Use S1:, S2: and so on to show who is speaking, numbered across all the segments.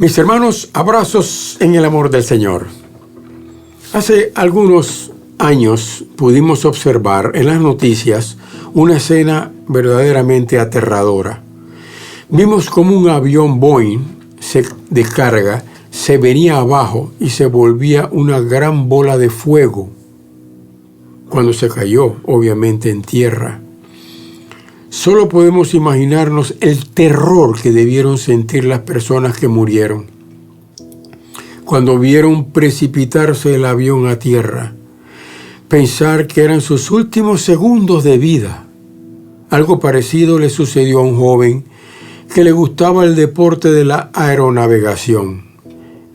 S1: Mis hermanos, abrazos en el amor del Señor. Hace algunos años pudimos observar en las noticias una escena verdaderamente aterradora. Vimos cómo un avión Boeing de carga se venía abajo y se volvía una gran bola de fuego cuando se cayó, obviamente, en tierra. Solo podemos imaginarnos el terror que debieron sentir las personas que murieron cuando vieron precipitarse el avión a tierra. Pensar que eran sus últimos segundos de vida. Algo parecido le sucedió a un joven que le gustaba el deporte de la aeronavegación.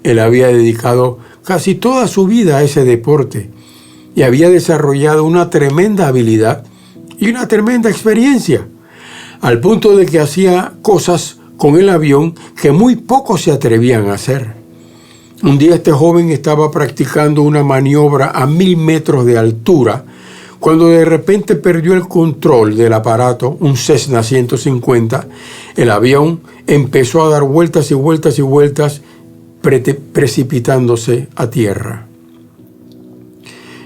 S1: Él había dedicado casi toda su vida a ese deporte y había desarrollado una tremenda habilidad y una tremenda experiencia, al punto de que hacía cosas con el avión que muy pocos se atrevían a hacer. Un día este joven estaba practicando una maniobra a 1000 metros de altura cuando de repente perdió el control del aparato, un Cessna 150. El avión empezó a dar vueltas y vueltas y vueltas, precipitándose a tierra.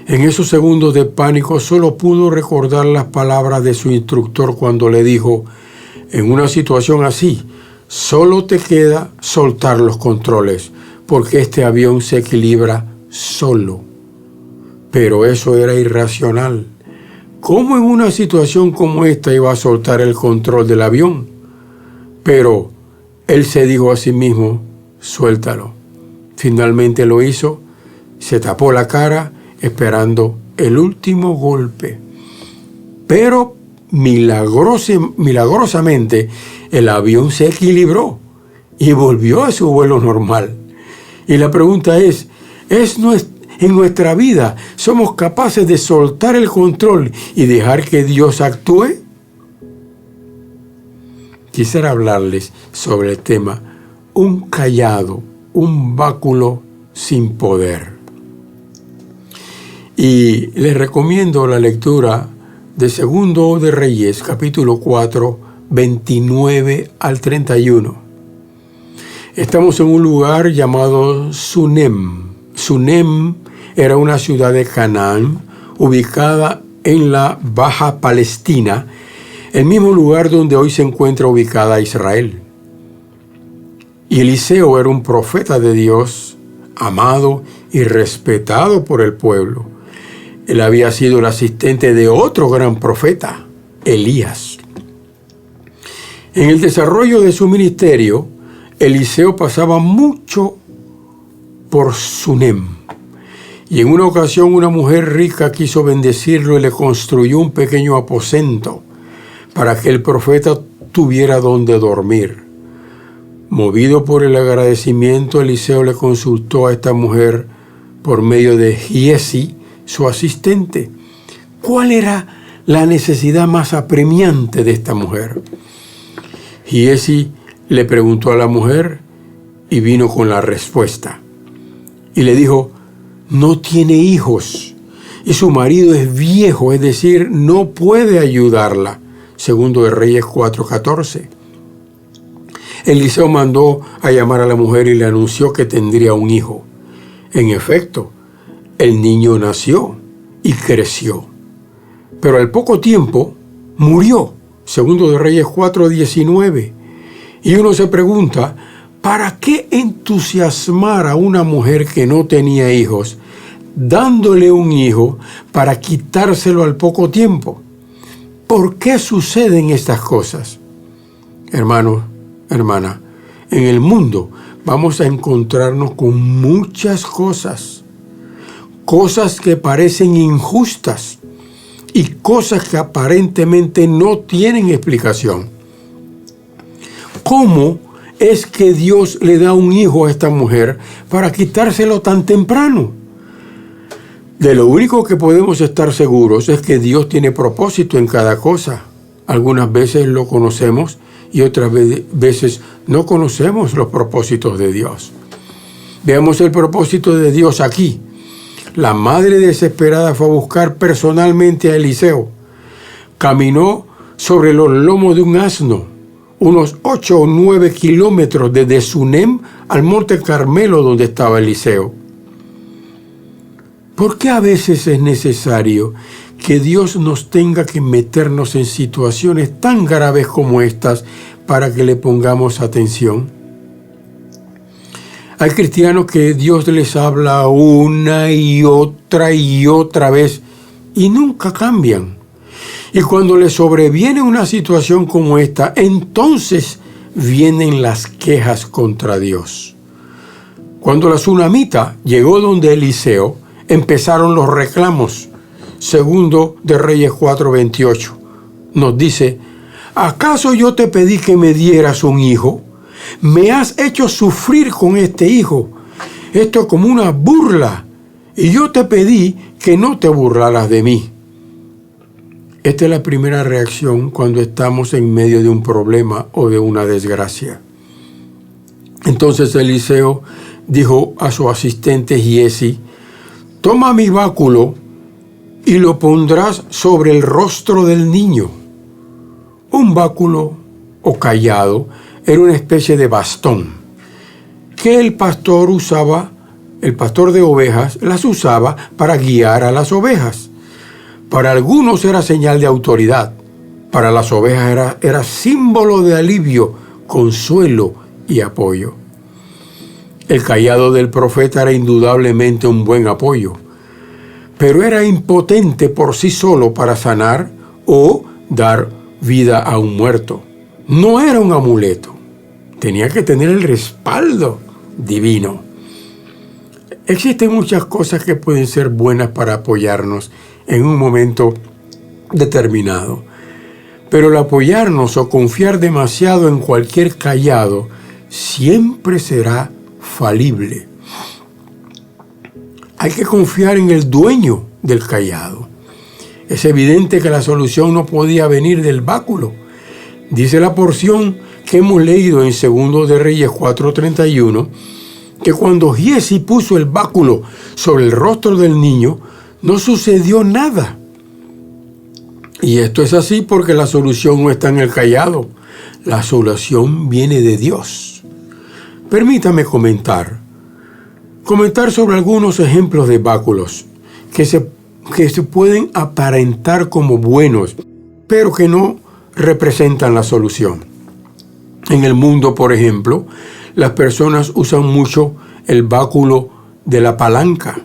S1: En esos segundos de pánico solo pudo recordar las palabras de su instructor cuando le dijo: en una situación así, solo te queda soltar los controles, porque este avión se equilibra solo. Pero eso era irracional. ¿Cómo en una situación como esta iba a soltar el control del avión? Pero él se dijo a sí mismo: suéltalo. Finalmente lo hizo, se tapó la cara esperando el último golpe. Pero milagrosamente el avión se equilibró y volvió a su vuelo normal. Y la pregunta es en nuestra vida, ¿somos capaces de soltar el control y dejar que Dios actúe? Quisiera hablarles sobre el tema: un cayado, un báculo sin poder. Y les recomiendo la lectura de Segundo de Reyes, capítulo 4, 29 al 31. Estamos en un lugar llamado Sunem. Sunem era una ciudad de Canaán, ubicada en la Baja Palestina, el mismo lugar donde hoy se encuentra ubicada Israel. Y Eliseo era un profeta de Dios, amado y respetado por el pueblo. Él había sido el asistente de otro gran profeta, Elías. En el desarrollo de su ministerio, Eliseo pasaba mucho por Sunem. Y en una ocasión una mujer rica quiso bendecirlo y le construyó un pequeño aposento para que el profeta tuviera donde dormir. Movido por el agradecimiento, Eliseo le consultó a esta mujer por medio de Giesi, su asistente, ¿cuál era la necesidad más apremiante de esta mujer? Giesi le preguntó a la mujer y vino con la respuesta. Y le dijo: no tiene hijos y su marido es viejo, es decir, no puede ayudarla. Segundo de Reyes 4:14. Eliseo mandó a llamar a la mujer y le anunció que tendría un hijo. En efecto, el niño nació y creció, pero al poco tiempo murió. Segundo de Reyes 4:19. Y uno se pregunta: ¿para qué entusiasmar a una mujer que no tenía hijos, dándole un hijo para quitárselo al poco tiempo? ¿Por qué suceden estas cosas? Hermano, hermana, en el mundo vamos a encontrarnos con muchas cosas que parecen injustas y cosas que aparentemente no tienen explicación. ¿Cómo es que Dios le da un hijo a esta mujer para quitárselo tan temprano? De lo único que podemos estar seguros es que Dios tiene propósito en cada cosa. Algunas veces lo conocemos y otras veces no conocemos los propósitos de Dios. Veamos el propósito de Dios aquí. La madre desesperada fue a buscar personalmente a Eliseo. Caminó sobre los lomos de un asno, unos 8 o 9 kilómetros desde Sunem al Monte Carmelo donde estaba Eliseo. ¿Por qué a veces es necesario que Dios nos tenga que meternos en situaciones tan graves como estas para que le pongamos atención? Hay cristianos que Dios les habla una y otra vez y nunca cambian. Y cuando les sobreviene una situación como esta, entonces vienen las quejas contra Dios. Cuando la tsunamita llegó donde Eliseo, empezaron los reclamos. Segundo de Reyes 4:28 nos dice: ¿acaso yo te pedí que me dieras un hijo? Me has hecho sufrir con este hijo. Esto es como una burla. Y yo te pedí que no te burlaras de mí. Esta es la primera reacción cuando estamos en medio de un problema o de una desgracia. Entonces Eliseo dijo a su asistente Giesi: toma mi báculo y lo pondrás sobre el rostro del niño. Un báculo o cayado era una especie de bastón que el pastor de ovejas las usaba para guiar a las ovejas. Para algunos era señal de autoridad, para las ovejas era símbolo de alivio, consuelo y apoyo. El cayado del profeta era indudablemente un buen apoyo, pero era impotente por sí solo para sanar o dar vida a un muerto. No era un amuleto, tenía que tener el respaldo divino. Existen muchas cosas que pueden ser buenas para apoyarnos en un momento determinado, pero el apoyarnos o confiar demasiado en cualquier cayado siempre será falible. Hay que confiar en el dueño del cayado. Es evidente que la solución no podía venir del báculo. Dice la porción que hemos leído en 2 de Reyes 4:31, que cuando Giesi puso el báculo sobre el rostro del niño, no sucedió nada. Y esto es así porque la solución no está en el cayado. La solución viene de Dios. Permítame comentar sobre algunos ejemplos de báculos que se pueden aparentar como buenos, pero que no representan la solución. En el mundo, por ejemplo, las personas usan mucho el báculo de la palanca.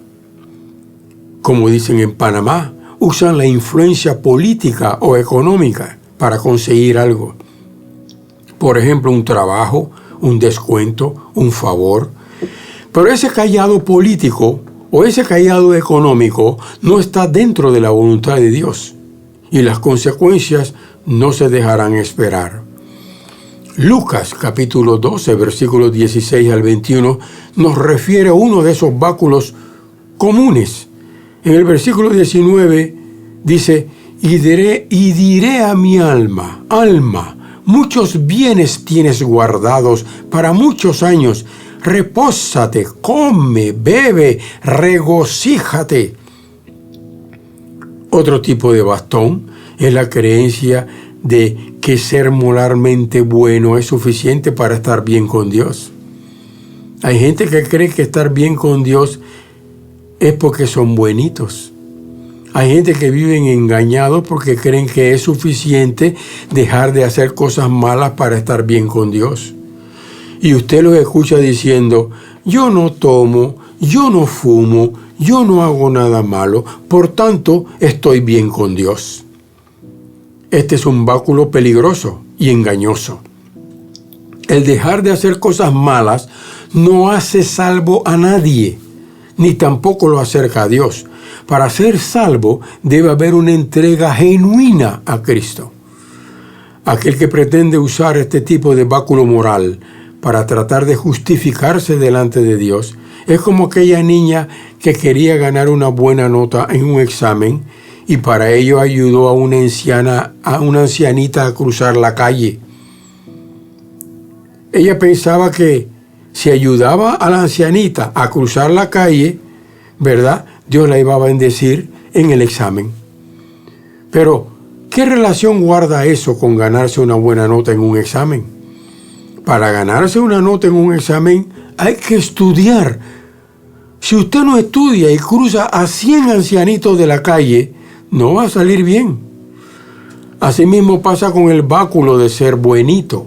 S1: Como dicen en Panamá, usan la influencia política o económica para conseguir algo. Por ejemplo, un trabajo, un descuento, un favor. Pero ese cayado político o ese cayado económico no está dentro de la voluntad de Dios y las consecuencias no se dejarán esperar. Lucas capítulo 12, versículos 16 al 21 nos refiere a uno de esos báculos comunes. En el versículo 19 dice: y diré a mi alma, muchos bienes tienes guardados para muchos años, repósate, come, bebe, regocíjate. Otro tipo de bastón es la creencia de que ser moralmente bueno es suficiente para estar bien con Dios. Hay gente que cree que estar bien con Dios es porque son buenitos. Hay gente que viven engañados porque creen que es suficiente dejar de hacer cosas malas para estar bien con Dios. Y usted los escucha diciendo: yo no tomo, yo no fumo, yo no hago nada malo, por tanto estoy bien con Dios. Este es un báculo peligroso y engañoso. El dejar de hacer cosas malas no hace salvo a nadie, ni tampoco lo acerca a Dios. Para ser salvo debe haber una entrega genuina a Cristo. Aquel que pretende usar este tipo de báculo moral para tratar de justificarse delante de Dios es como aquella niña que quería ganar una buena nota en un examen y para ello ayudó a una ancianita a cruzar la calle. Ella pensaba que si ayudaba a la ancianita a cruzar la calle, ¿verdad?, Dios la iba a bendecir en el examen. Pero, ¿qué ¿Qué relación guarda eso con ganarse una buena nota en un examen? Para ganarse una nota en un examen hay que estudiar. Si usted no estudia y cruza a 100 ancianitos de la calle, no va a salir bien. Asimismo pasa con el báculo de ser buenito.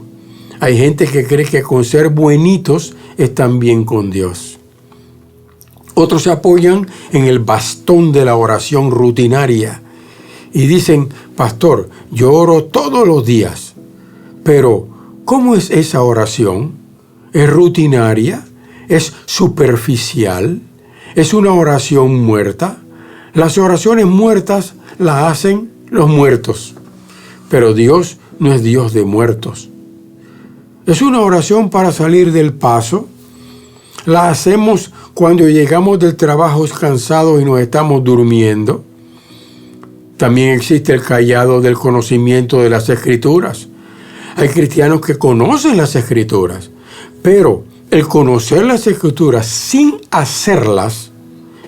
S1: Hay gente que cree que con ser buenitos están bien con Dios. Otros se apoyan en el bastón de la oración rutinaria y dicen: pastor, yo oro todos los días. Pero, ¿cómo es esa oración? ¿Es rutinaria? ¿Es superficial? ¿Es una oración muerta? Las oraciones muertas las hacen los muertos. Pero Dios no es Dios de muertos. Es una oración para salir del paso. La hacemos cuando llegamos del trabajo cansados y nos estamos durmiendo. También existe el callado del conocimiento de las Escrituras. Hay cristianos que conocen las Escrituras, pero el conocer las Escrituras sin hacerlas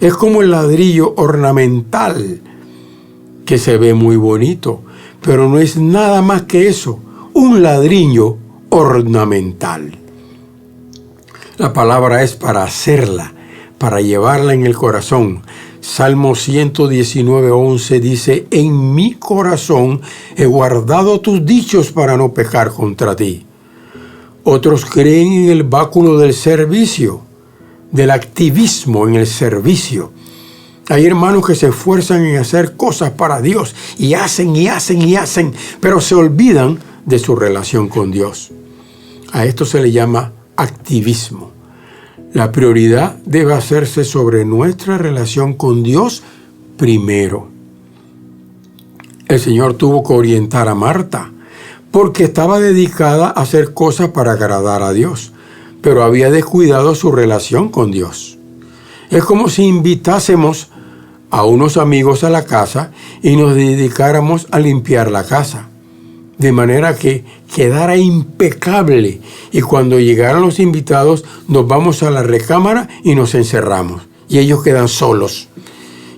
S1: es como el ladrillo ornamental, que se ve muy bonito, pero no es nada más que eso, un ladrillo ornamental. La palabra es para hacerla, para llevarla en el corazón. Salmo 119:11 dice: en mi corazón he guardado tus dichos para no pecar contra ti. Otros creen en el báculo del servicio, del activismo en el servicio. Hay hermanos que se esfuerzan en hacer cosas para Dios y hacen, pero se olvidan de su relación con Dios. A esto se le llama activismo. La prioridad debe hacerse sobre nuestra relación con Dios primero. El Señor tuvo que orientar a Marta porque estaba dedicada a hacer cosas para agradar a Dios, pero había descuidado su relación con Dios. Es como si invitásemos a unos amigos a la casa y nos dedicáramos a limpiar la casa, de manera que quedara impecable, y cuando llegaran los invitados nos vamos a la recámara y nos encerramos y ellos quedan solos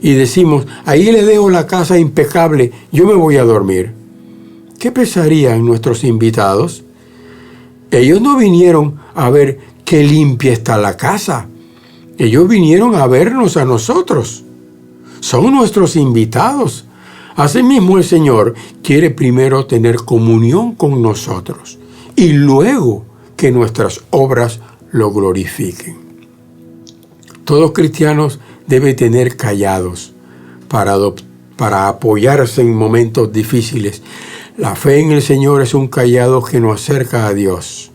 S1: y decimos: ahí le dejo la casa impecable, yo me voy a dormir. ¿Qué pensarían nuestros invitados? Ellos no vinieron a ver qué limpia está la casa, ellos vinieron a vernos a nosotros. Son nuestros invitados. Asimismo, el Señor quiere primero tener comunión con nosotros y luego que nuestras obras lo glorifiquen. Todos cristianos deben tener callados para apoyarse en momentos difíciles. La fe en el Señor es un callado que nos acerca a Dios.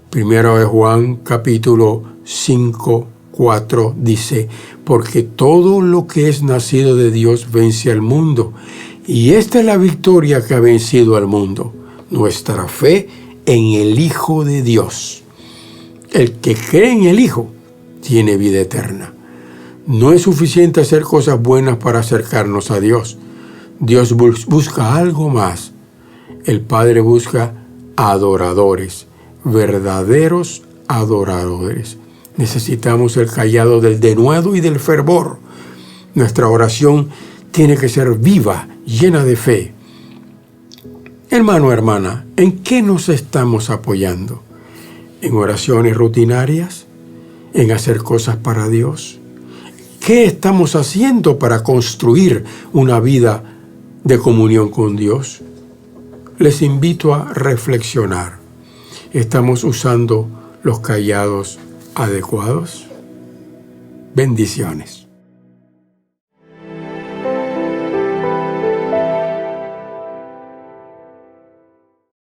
S1: Primero de Juan, capítulo 5:4 dice: porque todo lo que es nacido de Dios vence al mundo, y esta es la victoria que ha vencido al mundo, nuestra fe en el Hijo de Dios. El que cree en el Hijo tiene vida eterna. No es suficiente hacer cosas buenas para acercarnos a Dios. Dios busca algo más. El Padre busca adoradores, verdaderos adoradores. Necesitamos el callado del denuedo y del fervor. Nuestra oración tiene que ser viva, llena de fe. Hermano, hermana, ¿en qué nos estamos apoyando? ¿En oraciones rutinarias? ¿En hacer cosas para Dios? ¿Qué estamos haciendo para construir una vida de comunión con Dios? Les invito a reflexionar. ¿Estamos usando los callados adecuados? Bendiciones.